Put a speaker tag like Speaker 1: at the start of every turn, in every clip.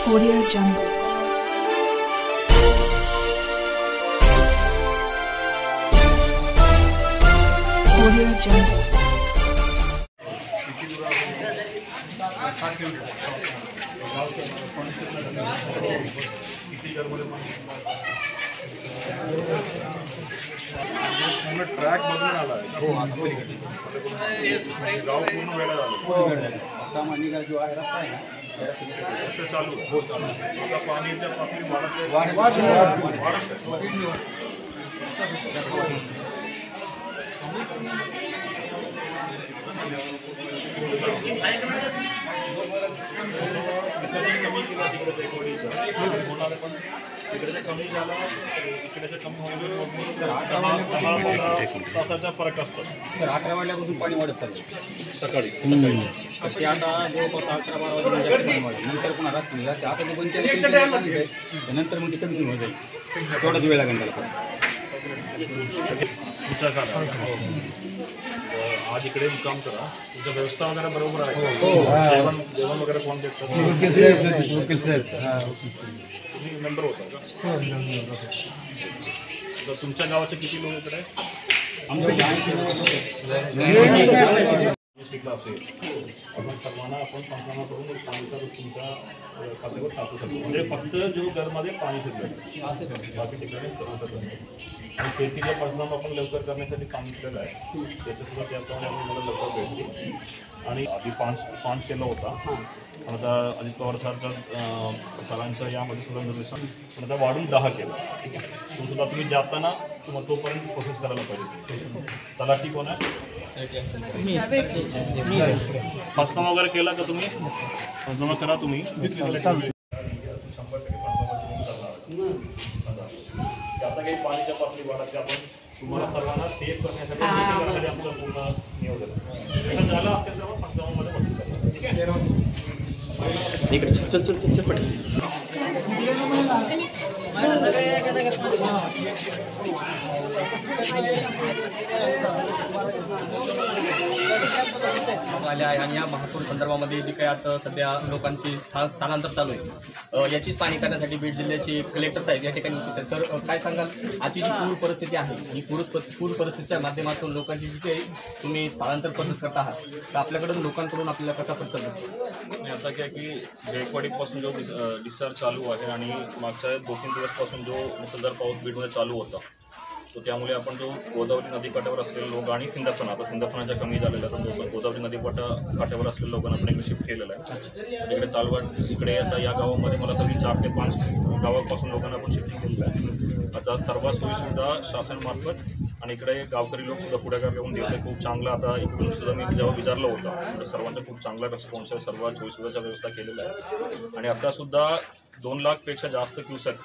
Speaker 1: Audio Jungle. Audio Jungle.
Speaker 2: Track मधून आला गाव पूर्ण वेळा आता मानिका जो आहे रस्ता आहे ना चालू आता पाण्याच्या पातळी कमी केला तिकडे होणार पण तिकडे कमी झाला इकडे कमी तासाचा फरक असतो.
Speaker 3: तर 11 वाजल्यापासून पाणी वाढत चाललं
Speaker 2: सकाळी
Speaker 3: ते आता जवळपास 11-12 वाजता नंतर पुन्हा रात्री जाते. आता ते 45 नंतर मग ते कमी होत जाईल. थोडाच वेळ लागेल त्याला.
Speaker 2: आज इकडे मुक्काम करा. तुमच्या व्यवस्था वगैरे बरोबर आहे. जेवण वगैरे कोण देतात?
Speaker 3: वकील साहेब
Speaker 2: तुम्ही मेंबर होता का? तर तुमच्या गावाचे किती लोक इकडे शिकला असेल आपण सर्वांना आपण पंचनामा करून पाणीचा तुमच्या खात्यावर टाकू शकतो. म्हणजे फक्त जो घरमध्ये पाणी शिकलं बाकी ठिकाणी करू शकत नाही. आणि शेतीचा पंचनामा आपण लवकर करण्यासाठी सांगितलेलं आहे. त्याच्यासुद्धा त्याप्रमाणे आपण मला लवकर भेटली आणि आधी पाच केला होता. पण आता अजित पवार सरांच्या यामध्ये सुद्धा निर्देशन पण आता वाढून 10 केलं. ठीक आहे. तो सुद्धा तुम्ही जाताना तुम्हाला तोपर्यंत प्रोसेस करायला पाहिजे. तलाठी कोण आहे? पंचनामा वगैरे केला का तुम्ही? पंचनामा करा तुम्ही. 100% आता काही पाण्याच्या पातळी वाढायची आपण तुम्हाला सर्वांना सेफ करण्यासाठी आमचं पूर्ण नियोजन झालं. आपल्या पंचनामामध्ये बघू. ठीक आहे.
Speaker 3: इकडे चल चल चल चल पट
Speaker 4: आल्या आणि या महापूर संदर्भामध्ये जी काही आता सध्या लोकांची स्थलांतर चालू आहे याचीच पाहणी करण्यासाठी बीड जिल्ह्याचे कलेक्टर साहेब या ठिकाणी उपस्थित आहे. सर काय सांगाल आजची जी पूर परिस्थिती आहे ही पूर परिस्थितीच्या माध्यमातून लोकांची जी काही तुम्ही स्थलांतर पद्धत करत आहात तर आपल्याकडून लोकांकडून आपल्याला कसा प्रतिसाद मिळतो?
Speaker 2: आणि आता काय की जायकवाडीपासून जो डिस्चार्ज चालू आहे आणि मागच्या 2-3 दिवसपासून जो मुसळधार पाऊस बीडमध्ये चालू होता तो त्यामुळे आपण जो गोदावरी नदीकाठावर असलेले लोक आणि सिंदफणा आता सिंदफणाच्या कमी झालेला तर गोदावरी नदीकाठावर असलेल्या लोकांना आपण इकडे शिफ्ट केलेलं आहे. इकडे तालवाड इकडे आता या गावामध्ये मला सगळी 4 ते 5 गावापासून लोकांना आपण शिफ्टिंग केलेलं आहे. आता सर्व सोयीसुविधा शासनामार्फत आणि इकडे गावकरी लोक सुद्धा पुढाकार घेऊन देते. खूप चांगलं आता इकडून सुद्धा मी जेव्हा विचारलं होतं तर सर्वांचा खूप चांगला रिस्पॉन्स आहे. सर्व सोयीसुविधाच्या व्यवस्था केलेल्या आहे आणि आतासुद्धा 2 लाखपेक्षा जास्त क्युसेक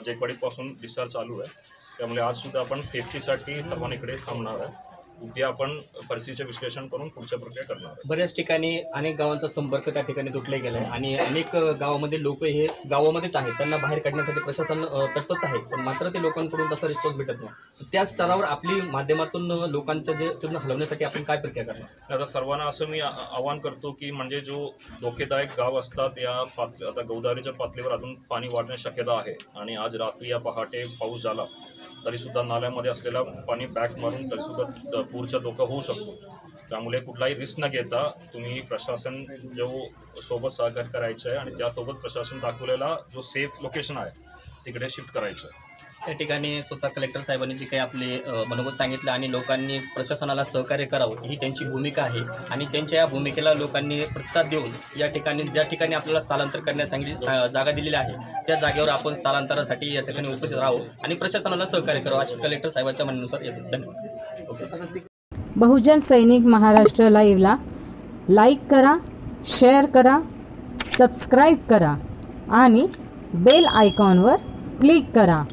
Speaker 2: जायकवाडीपासून डिस्चार्ज चालू आहे. त्यामुळे आज सुद्धा आपण सेफ्टीसाठी सर्वांना इकडे थांबणार आहे. उद्या आपण परिस्थितीचे विश्लेषण करून पुढच्या प्रक्रिया करणार आहे.
Speaker 4: बऱ्याच ठिकाणी अनेक गावांचा संपर्क त्या ठिकाणी तुटला गेला आहे आणि अनेक गावामध्ये लोक हे गावामध्येच आहेत. त्यांना बाहेर काढण्यासाठी प्रशासन तत्परच आहे पण मात्र ते लोकांकडून तसा रिस्पॉन्स भेटत नाही. त्या स्तरावर आपली माध्यमातून लोकांच्या जे तिथून हलवण्यासाठी आपण काय प्रक्रिया करणार?
Speaker 2: आता सर्वांना असं मी आवाहन करतो की म्हणजे जो धोकेदायक गाव असतात या आता गोदावरीच्या पातळीवर अजून पाणी वाढण्याची शक्यता आहे आणि आज रात्री या पहाटे पाऊस झाला तरीसुद्धा नाल्यामध्ये असलेला पाणी बॅक मारून तरीसुद्धा पूरचा धोका होऊ शकतो. त्यामुळे कुठलाही रिस्क न घेता तुम्ही प्रशासन जो सोबत सहकार्य करायचं आहे आणि त्यासोबत प्रशासन दाखवलेला जो सेफ लोकेशन आहे तिकडे शिफ्ट करायचं आहे.
Speaker 4: त्या ठिकाणी स्वतः कलेक्टर साहेबांनी जे काही आपले मनोगत सांगितलं आणि लोकांनी प्रशासनाला सहकार्य करावं ही त्यांची भूमिका आहे आणि त्यांच्या या भूमिकेला लोकांनी प्रतिसाद देऊन या ठिकाणी ज्या ठिकाणी आपल्याला स्थलांतर करण्यास जागा दिलेली आहे त्या जागेवर आपण स्थलांतरासाठी या ठिकाणी उपस्थित राहावं आणि प्रशासनाला सहकार्य करावं अशी कलेक्टर साहेबांच्या म्हणण्यानुसार येतो. धन्यवाद.
Speaker 5: बहुजन सैनिक महाराष्ट्र लाईव्हला लाईक करा, शेअर करा, सबस्क्राईब करा आणि बेल आयकॉनवर क्लिक करा.